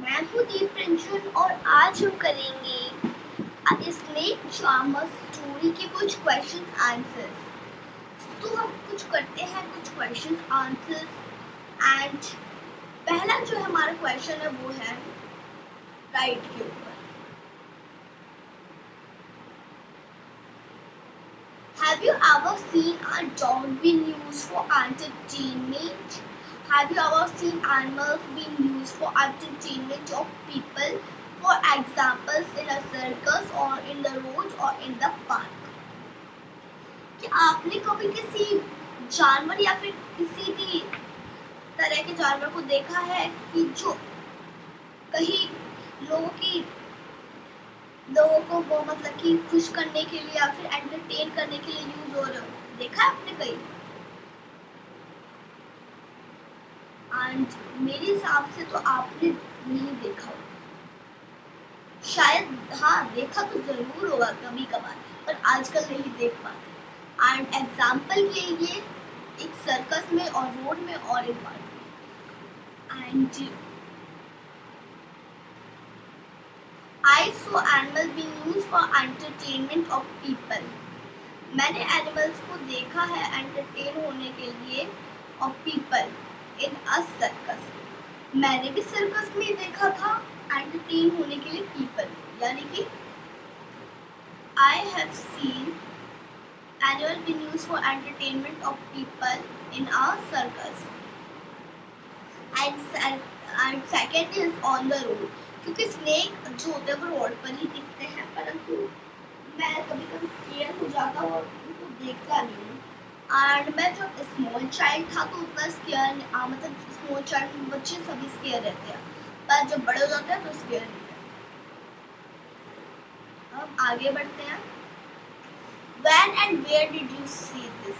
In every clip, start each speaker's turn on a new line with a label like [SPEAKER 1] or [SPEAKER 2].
[SPEAKER 1] मैं हूँ दीप रंजन और आज हम करेंगे स्नेक चार्मर स्टोरी के कुछ क्वेश्चन आंसर्स। तो हम कुछ करते हैं कुछ क्वेश्चन आंसर्स एंड पहला जो हमारा क्वेश्चन है वो है राइट के ऊपर। Have you ever seen a dog being used for entertainment? Have you ever seen animals being used for entertainment of people? For examples, in a circus or in the road or in the park. क्या आपने कभी किसी जानवर या फिर किसी भी तरह के जानवर को देखा है कि जो कहीं लोगों को वो मतलब कि खुश करने के लिए या फिर एंटरटेन करने के लिए यूज हो रहे हो? देखा है आपने कहीं? एंड मेरे हिसाब से तो आपने नहीं देखा होगा, शायद हाँ देखा तो जरूर होगा कभी कभार, पर आजकल नहीं देख पाते। एंड एग्जाम्पल के लिए एक सर्कस में और रोड में और एक पार्क में। And I saw animals being used for entertainment of people. मैंने एनिमल्स को देखा है एंटरटेन होने के लिए of people in a circus. मैंने भी सर्कस में देखा था एंटरटेन होने के लिए people, यानी कि I have seen animals being used for entertainment of people in a circus. And second is on the road. क्योंकि स्नेक जो होते हैं वो रोड पर ही दिखते हैं, परंतु मैं कभी कभी स्केयर हो जाता हूँ और उनको देखता नहीं हूँ। एंड मैं जब स्मॉल चाइल्ड था तो उतना स्केयर मतलब स्मॉल चाइल्ड बच्चे सभी स्केयर रहते हैं, पर जब बड़े हो जाते हैं तो स्केयर नहीं रहते। अब आगे बढ़ते हैं। When and where did you see this?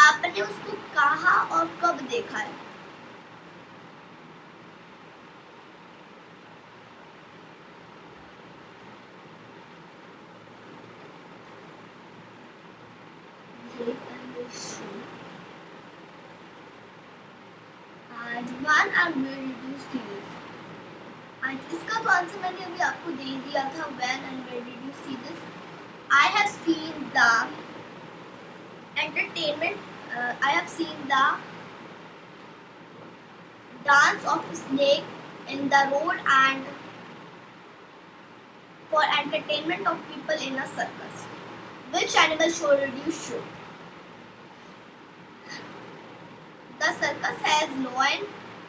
[SPEAKER 1] आपने उसको कहाँ और कब देखा है? And when and where did you see this? And इसका तो आंसर मैंने अभी आपको दे दिया था। When and where did you see this? I have seen the entertainment. I have seen the dance of snake in the road and for entertainment of people in a circus. Which animal show did you show? The circus has lion,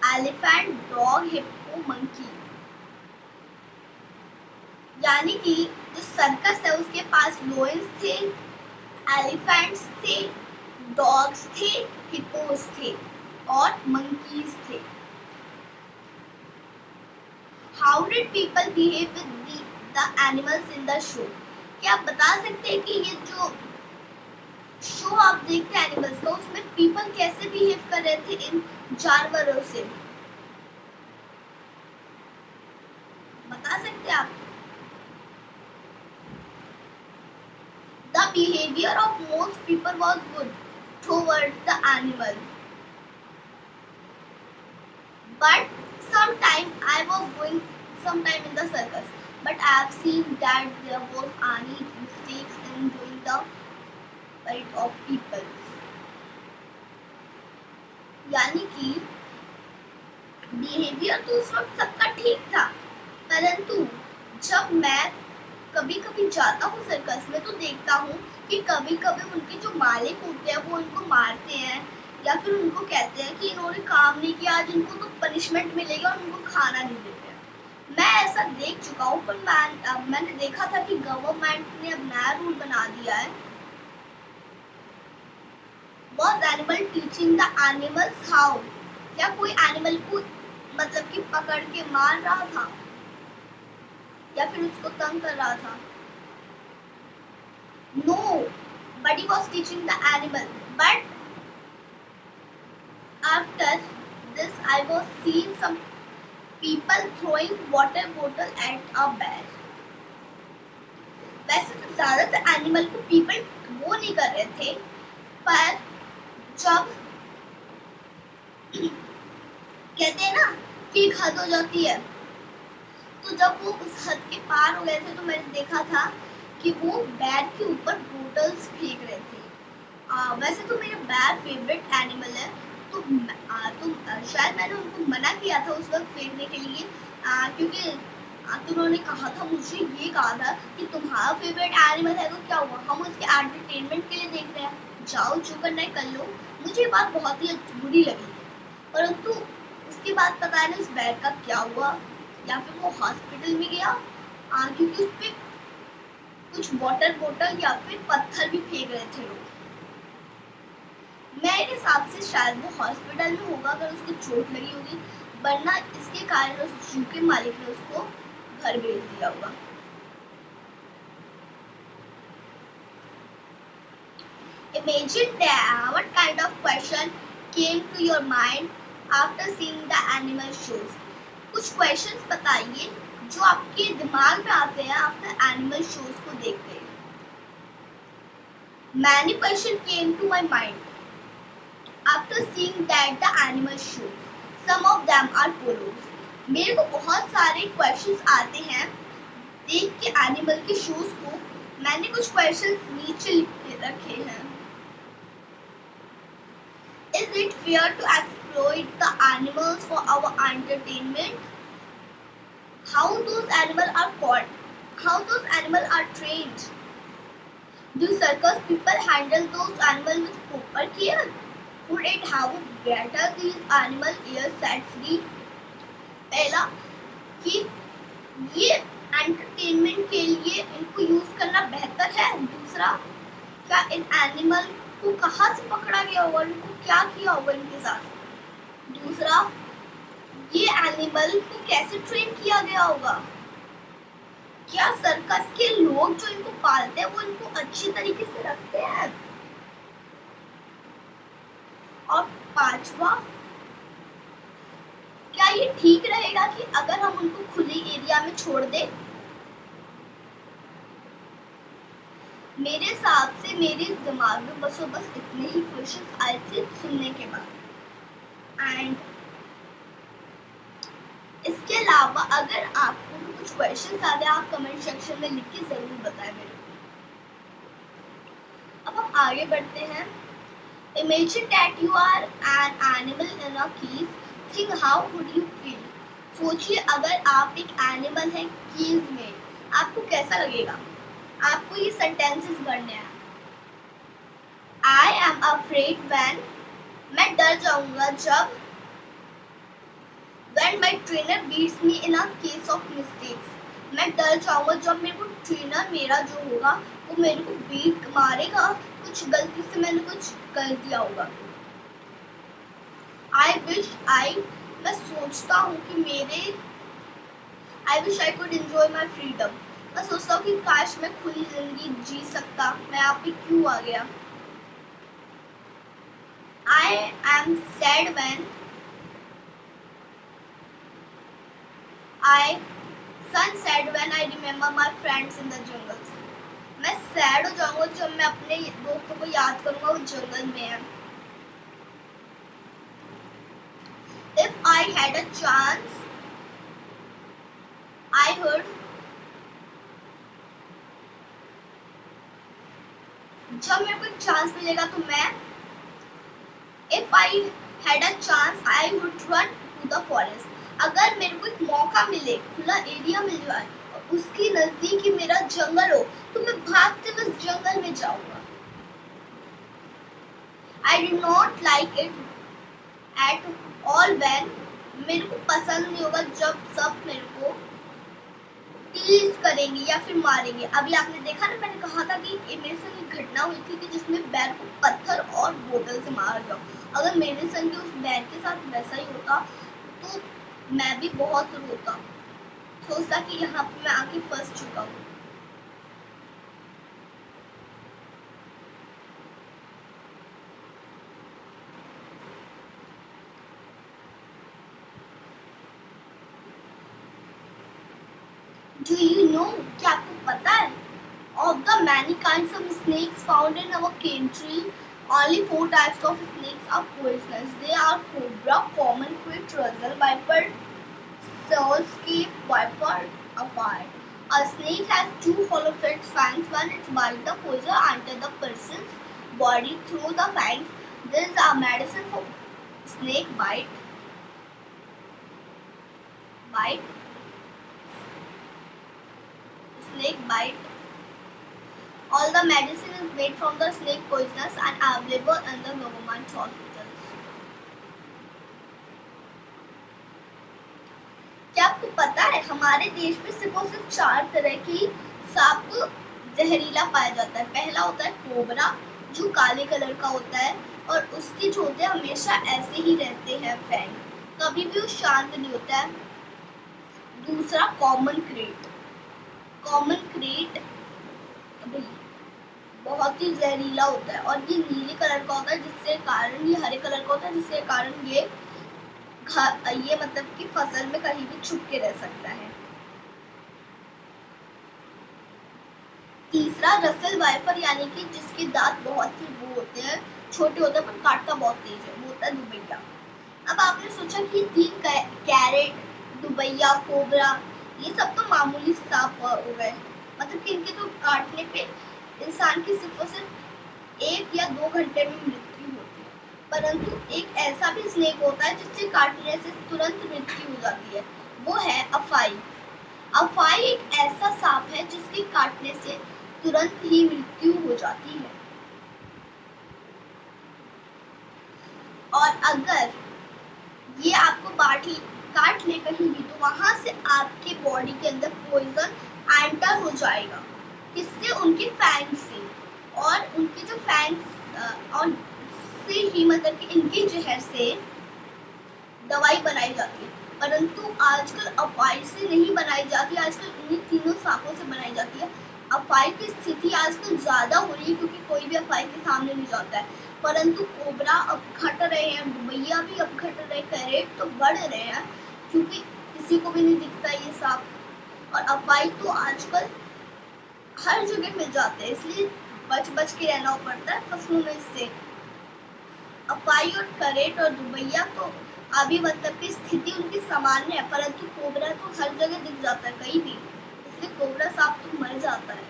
[SPEAKER 1] elephant, dog, hippo, monkey. यानी कि जो circus है उसके पास लोयंस थे, elephants थे, dogs थे, hippos थे और मंकीज थे। How did people behave with the animals in the show? क्या आप बता सकते हैं कि ये जो शो आप देखते हैं एनिमल्स का, उसमें पीपल कैसे बिहेव कर रहे थे इन जानवरों से? बता सकते हैं आप? The behavior of most people was good towards the animal. But sometime I was going sometime in the circus, but I have seen that there was any mistakes in doing the right of people. यानी कि behaviour तो उस वक्त सबका ठीक था, परंतु जब मैं कभी कभी जाता हूँ सर्कस में तो देखता हूँ कि कभी कभी उनके जो मालिक होते हैं वो उनको मारते हैं या फिर उनको कहते हैं कि इन्होंने काम नहीं किया आज इनको तो पनिशमेंट मिलेगा और उनको खाना नहीं देते हैं। मैं ऐसा देख चुका हूँ, पर मैंने देखा था कि गवर्नमेंट ने अब नया रूल बना दिया है। Was animal teaching the animals how? क्या कोई एनिमल को मतलब कि पकड़ के मार रहा था या फिर उसको तंग कर रहा था? No, but he was teaching the animal. But after this, I was seeing some people throwing water bottle at a bear. वैसे तो ज्यादातर एनिमल को पीपल वो नहीं कर रहे थे, पर जब कहते हैं ना कि हद हो जाती है तो जब वो उस हद के पार हो गए थे तो मैंने देखा था कि वो बैर के ऊपर बोतल्स फेंक रहे थे। वैसे तो मेरा बैर फेवरेट एनिमल है, तो शायद मैंने उनको मना किया था उस वक्त फेंकने के लिए, क्योंकि तो उन्होंने कहा था, मुझे ये कहा था कि तुम्हारा फेवरेट एनिमल है तो क्या हुआ, हम उसके एंटरटेनमेंट के लिए देख रहे हैं, जाओ जो करना है कर लो। मुझे ये बात बहुत ही बुरी लगी, परंतु उसके बाद पता नहीं उस बैग का क्या हुआ, या फिर वो हॉस्पिटल में गया, क्योंकि उस पर कुछ वाटर बोतल या फिर पत्थर भी फेंक रहे थे लोग। मेरे हिसाब से शायद वो हॉस्पिटल में होगा अगर उसको चोट लगी होगी, वरना इसके कारण उस जू के मालिक ने उसको घर भेज दिया होगा। Imagine that what kind of question came to your mind after seeing the animal shows. कुछ क्वेश्चंस बताइए जो आपके दिमाग में आते हैं आफ्टर एनिमल शोज को देखते हैं। Many questions came to my mind after seeing that the animal shows. Some of them are follows. मेरे को बहुत सारे क्वेश्चंस आते हैं देख के एनिमल के शोज को। मैंने कुछ क्वेश्चंस नीचे लिख के रखे हैं। Is it fair to exploit the animals for our entertainment? How those animals are caught? How those animals are trained? Do circus people handle those animals with proper care? Would it have better these animal air set free? पहला कि ये entertainment के लिए इनको use करना बेहतर है। दूसरा, क्या इन एनिमल को कहाँ से पकड़ा गया होगा, इनको क्या किया होगा इनके साथ। दूसरा, ये एनिमल को कैसे ट्रेन किया गया होगा। क्या सर्कस के लोग जो इनको पालते हैं वो इनको अच्छी तरीके से रखते हैं। और पांचवा, क्या ये ठीक रहेगा कि अगर हम उनको खुली एरिया में छोड़ दें। मेरे हिसाब से मेरे दिमाग में बस इतने ही क्वेश्चन आए थे सुनने के बाद। एंड इसके अलावा अगर आपको भी कुछ क्वेश्चन आते हैं आप कमेंट सेक्शन में लिख के जरूर बताएं मेरे को। अब हम आगे बढ़ते हैं। Imagine that you are an animal in a cage. Think how would you feel? सोचिए अगर आप एक एनिमल हैं केज में, आपको कैसा लगेगा। आपको ये सेंटेंसेस पढ़ने हैं। I am afraid when, मैं डर जाऊंगा जब, when my trainer beats me in a case of mistakes, मैं डर जाऊंगा जब मेरे को ट्रेनर मेरा जो होगा वो मेरे को बीट मारेगा, कुछ गलती से मैंने कुछ कर दिया होगा। I wish मैं सोचता हूँ कि I wish I could enjoy my freedom. मैं सोचता हूँ कि काश मैं खुली जिंदगी जी सकता। मैं आप पे क्यों आ गया। I am sad when sad when I remember my friends in the jungles. मैं सैड हो जाऊंगा जब मैं अपने दोस्तों को याद करूंगा वो जंगल में है। If I had a chance, I heard, जब मेरे को एक चांस मिलेगा तो मैं, If I had a chance, I would run to the forest. अगर मेरे को एक मौका मिले, खुला एरिया मिल जाए और उसके नजदीक ही मेरा जंगल हो तो मैं भागते हुए उस जंगल में जाऊंगा। I do not like it at all when, मेरे को पसंद नहीं होगा जब सब मेरे को टीज करेंगे या फिर मारेंगे। अभी आपने देखा ना, मैंने कहा था कि मेरे संग एक घटना हुई थी कि जिसमें बैर को पत्थर और बोतल से मारा गया। अगर मेरे संग उस बैर के साथ वैसा ही होता तो मैं भी बहुत रोता, सोचता कि यहाँ पे मैं आके फंस चुका हूँ। Do you know, क्या आपको पता है, of the many kinds of snakes found in our country, only 4 types of snakes are poisonous. They are cobra, common quill, trussel viper, Soulscape viper afire. A snake has two hollow its fangs. When it bites, the poison enters the person's body through the fangs. This is a medicine for snake bite, snake bite. All the medicine is made from the snake poisonous and available in the government hospitals. क्या आपको पता है हमारे देश में सिर्फ और सिर्फ 4 तरह की सांप जहरीला पाया जाता है। पहला होता है कोबरा, जो काले कलर का होता है और उसके जो होते हैं हमेशा ऐसे ही रहते हैं फैंग, कभी भी वो शांत नहीं होता है। दूसरा कॉमन क्रेट बहुत ही जहरीला होता है और ये नीले कलर का होता है, जिससे कारण ये हरे कलर का होता है, जिससे कारण ये मतलब कि फसल में कहीं भी छुप के रह सकता है। तीसरा रसल वाइपर, यानी कि जिसके दांत बहुत ही वो होते हैं, छोटे होते हैं पर काटता बहुत तेज है, वो होता है दुबैया। अब आपने सोचा कि 3 कैरेट, दुबैया, कोबरा, ये सब तो मामूली सांप हो गए, मतलब कि इनके तो काटने पे इंसान की सिर्फ और सिर्फ 1 या 2 घंटे में मृत्यु होती है, परंतु एक ऐसा भी स्नेक होता है जिससे काटने से तुरंत मृत्यु हो जाती है, वो है अफाई। अफाई एक ऐसा सांप है जिसके काटने से तुरंत ही मृत्यु हो जाती है। और अगर ये आपको काट ले कहीं भी, तो वहां से आपके बॉडी के अंदर पॉइजन एंटर हो जाएगा, किससे? उनके फैंग्स से। और उनके जो फैंग्स और से ही मतलब कि इनके जहर से दवाई बनाई जाती है, परंतु आजकल अफाई से नहीं बनाई जाती, आजकल इन्हीं तीनों सांपों से बनाई जाती है। अफाई की स्थिति आजकल ज्यादा हो रही है क्योंकि कोई भी अफाई के सामने नहीं जाता है, परंतु कोबरा अब घट रहे हैं, दुबैया भी अब घट रहे, कैरेट तो बढ़ रहे हैं क्योंकि किसी को भी नहीं दिखता ये सांप। और अफाई तो आजकल हर जगह मिल जाते हैं, इसलिए बच के रहना पड़ता है फसलों में इससे। अफाई और कैरेट और दुबैया तो अभी मतलब की स्थिति उनकी सामान्य है, परंतु कोबरा तो हर जगह दिख जाता है कहीं भी, इसलिए कोबरा सांप तो मर जाता है।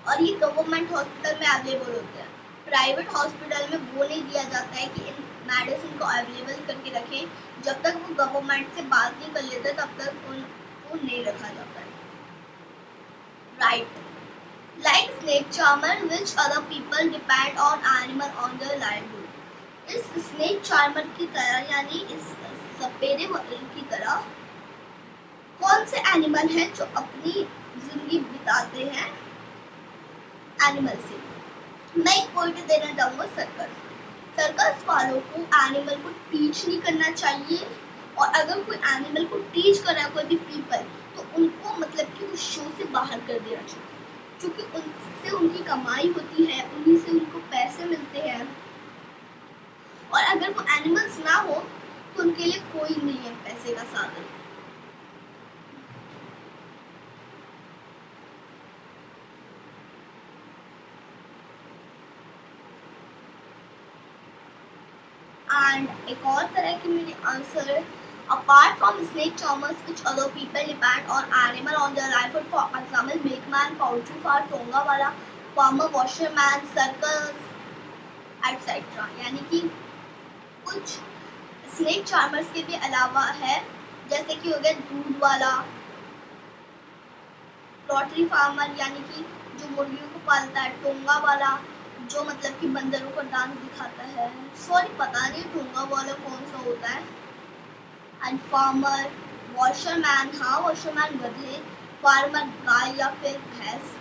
[SPEAKER 1] और ये गवर्नमेंट हॉस्पिटल में अवेलेबल होते हैं, प्राइवेट हॉस्पिटल में वो नहीं दिया जाता है कि इन मेडिसिन को अवेलेबल करके रखें। जब तक वो गवर्नमेंट से बात नहीं कर लेते तब तक उनको नहीं रखा जाता है। Right, like snake charmer, which other people depend on animal on their livelihood। इस snake charmer की तरह, यानी इस सपेरे की तरह कौन से एनिमल हैं जो अपनी जिंदगी बिताते हैं एनिमल से? मैं एक पॉइंट देना चाहूँगा सर्कस वालों को एनिमल को टीच नहीं करना चाहिए, और अगर कोई एनिमल को टीच कर रहा है कोई भी पीपल, तो उनको मतलब कि उस शो से बाहर कर देना चाहिए, क्योंकि उनसे उनकी कमाई होती है, उन्हीं से उनको पैसे मिलते हैं। और अगर वो एनिमल्स ना हो तो उनके लिए कोई नहीं है पैसे का साधन। एंड एक और तरह की मेरी आंसर है, apart from snake charmers, which other people depend on animal on their livelihood, for example milkman, poultry farm, tonga वाला, farmer, washerman, circus, etc। यानी कि कुछ स्नेक चार्मर्स के भी अलावा है, जैसे कि हो गया दूध वाला, पोल्ट्री फार्मर यानी कि जो मुर्गियों को पालता है, टोंगा वाला जो मतलब कि बंदरों को डांस दिखाता है, सॉरी पता नहीं टोंगा वाला कौन सा होता है, एंड फार्मर, वॉशरमैन, हाँ वॉशरमैन गधे, फार्मर गाय या फिर भैंस।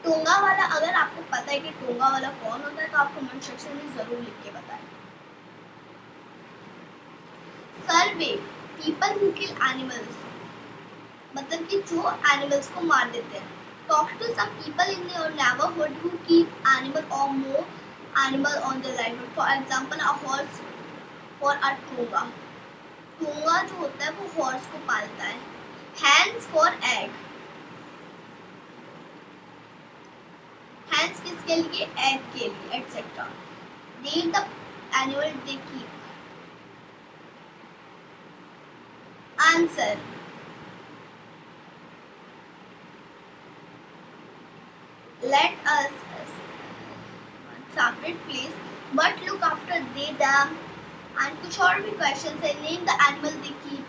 [SPEAKER 1] टोंगा वाला, अगर आपको पता है कि टोंगा वाला कौन होता है तो आप कमेंट सेक्शन में जरूर लिख के बताएं। Survey people who kill animals, मतलब कि जो एनिमल्स को मार देते हैं। Talk to some people in your neighbourhood who keep animal or more animal on their livelihood, for example a horse for a tonga. Tonga जो होता है वो हॉर्स को पालता है। हैंस फॉर एग, हैंस किसके लिए? एग के लिए, etcetera. Read the animal they keep, Answer. Let us separate place, but look after they them. And कुछ और भी questions है. Name the animal they keep.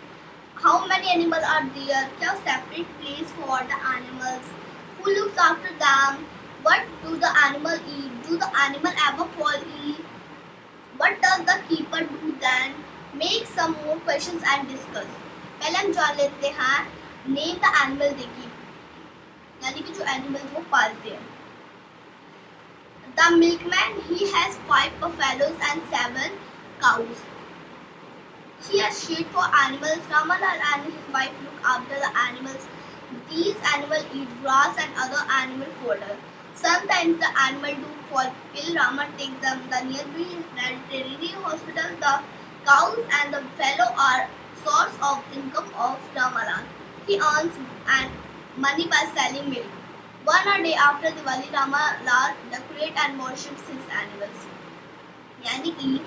[SPEAKER 1] How many animals are there? क्या separate place for the animals? Who looks after them? What do the animal eat? Do the animal ever fall ill? What does the keeper do then? Make some more questions and discuss. पहले हम जान लेते हैं name the animal they keep, यानी कि जो animals वो पालते हैं. The milkman, he has 5 buffaloes and 7 cows. He has shed for animals. Ramalal and his wife look after the animals. These animals eat grass and other animal fodder. Sometimes the animal do fall ill. Rama takes them to the nearby veterinary hospital. The cows and the buffalo are source of income of Ramalal. He earns money by selling milk. One day after Diwali, Ramalal decorates and worships his animals. यानी कि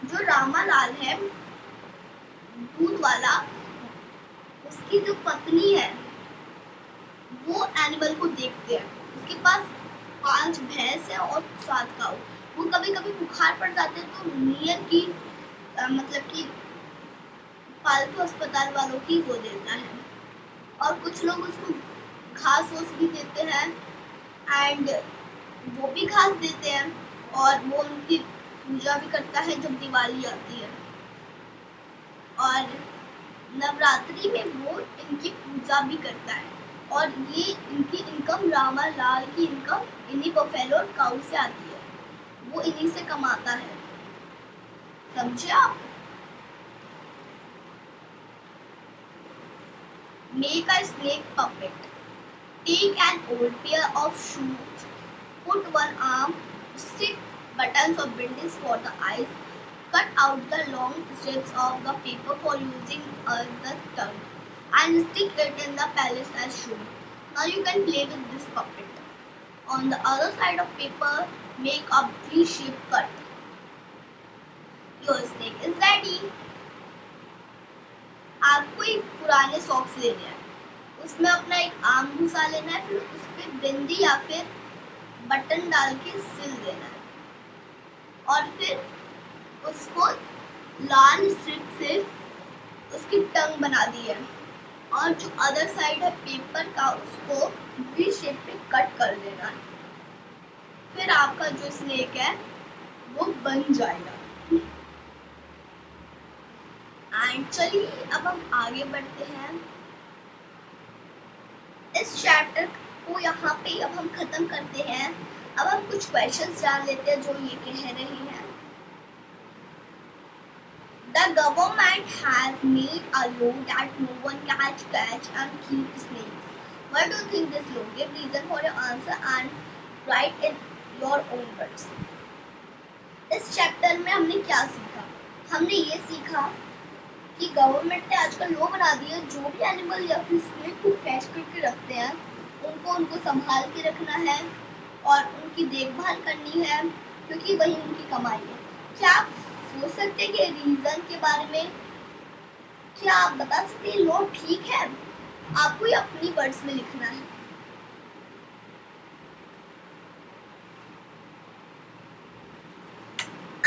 [SPEAKER 1] जो रामालाल है दूध वाला, उसकी जो पत्नी है वो एनिमल को देखते हैं. उसके पास 5 भैंस है और 7 काऊ. वो कभी कभी बुखार पड़ जाते हैं तो नियर की मतलब कि पालतू अस्पताल वालों की वो देता है. और कुछ लोग उसको घास वोस भी देते हैं एंड वो भी घास देते हैं और वो उनकी पूजा भी करता है जब दिवाली आती है. और नवरात्रि में वो इनकी पूजा भी करता है. और ये इनकी इनकम, रामालाल की इनकम इन्हीं बफेलो और काऊ से आती है. वो इन्हीं से कमाता है. समझे आप? Make a snake puppet. Take an old pair of shoes. Put one arm, stick buttons or bandage for the eyes. Cut out the long strips of the paper for using as the tongue, and stick it in the palace as shoe. Now you can play with this puppet. On the other side of paper, make a V-shaped cut. Your snake is ready. आपको एक पुराने socks लेने हैं, उसमें अपना एक arm घुसा लेना है, फिर उस पर बिंदी या फिर बटन डाल के सिल देना है और फिर उसको लाल स्ट्रिप से उसकी टंग बना दी है और जो अदर साइड है पेपर का उसको वी शेप पे कट कर देना है. फिर आपका जो स्नेक है वो बन जाएगा. एंड चलिए अब हम आगे बढ़ते हैं. इस चैप्टर को यहाँ पे अब हम खत्म करते हैं. अब हम कुछ क्वेश्चंस जान लेते हैं जो ये कह रही हैं. The government has made a law that no one catch and keep snakes. What do you think this law? Give reason for your answer and write in your own words. इस chapter में हमने क्या सीखा? हमने ये सीखा कि government ने आजकल लॉ बना दिया, जो भी एनिमल या फिर स्नेक को कैच करके रखते हैं उनको संभाल के रखना है और उनकी देखभाल करनी है क्योंकि वही उनकी कमाई है. क्या आप सोच सकते हैं कि रीजन के बारे में? क्या आप बता सकते हैं लॉ ठीक है? आपको ये अपनी वर्ड्स में लिखना है.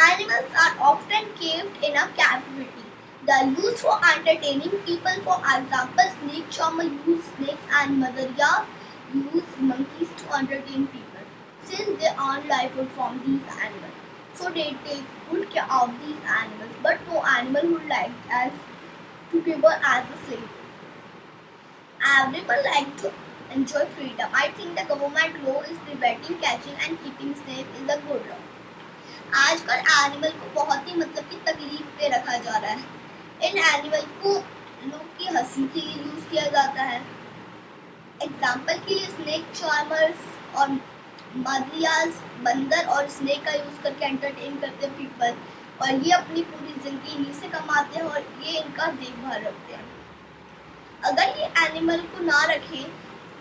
[SPEAKER 1] Animals are often kept in a captivity. They are used for entertaining people. For example, snake charmer use snakes and Madhurya use monkeys to entertain people. Since they earn livelihood from these animals, so they take good care of these animals. But no animal would like as to be born as a slave. Everyone like to enjoy freedom. I think the government law is preventing catching and keeping snakes is a good law. आजकल animal को बहुत ही मतलब कि तकलीफ पे रखा जा रहा है. इन एनिमल को लोग की हंसी के लिए यूज किया जाता है. एग्जाम्पल के लिए स्नेक चार्मर्स और मधुरियास बंदर और स्नेक का यूज करके एंटरटेन करते हैं पीपल और ये अपनी पूरी जिंदगी इन्हीं से कमाते हैं और ये इनका देखभाल रखते हैं. अगर ये एनिमल को ना रखें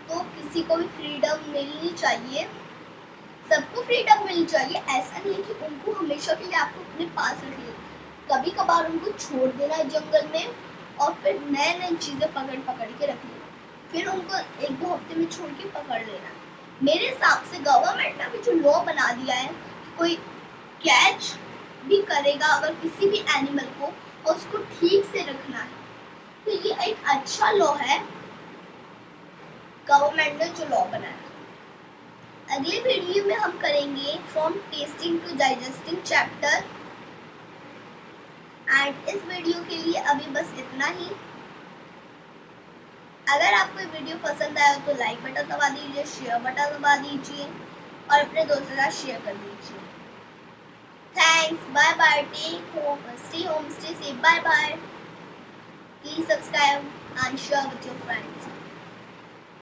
[SPEAKER 1] तो किसी को भी फ्रीडम मिलनी चाहिए. सबको फ्रीडम मिलनी चाहिए. ऐसा नहीं है कि उनको हमेशा के लिए आपको अपने पास रखिए. कभी कभार उनको छोड़ देना है जंगल में और फिर नए नई चीज़ें पकड़ के रख लेना, फिर उनको 1-2 हफ्ते में छोड़ के पकड़ लेना। मेरे हिसाब से गवर्नमेंट ने अभी जो लॉ बना दिया है, कोई कैच भी करेगा अगर किसी भी एनिमल को और उसको ठीक से रखना है, तो ये एक अच्छा लॉ है गवर्नमेंट ने जो लॉ बनाया। अगले वीडियो में हम करेंगे from tasting to digesting chapter. And इस वीडियो के लिए अभी बस इतना ही। अगर आपको वीडियो पसंद आया तो लाइक बटन दबा दीजिए, शेयर बटन दबा दीजिए और अपने दोस्तों के साथ शेयर कर दीजिए। Thanks, bye bye, take home, stay home, stay safe, bye bye. Please subscribe and share with your friends.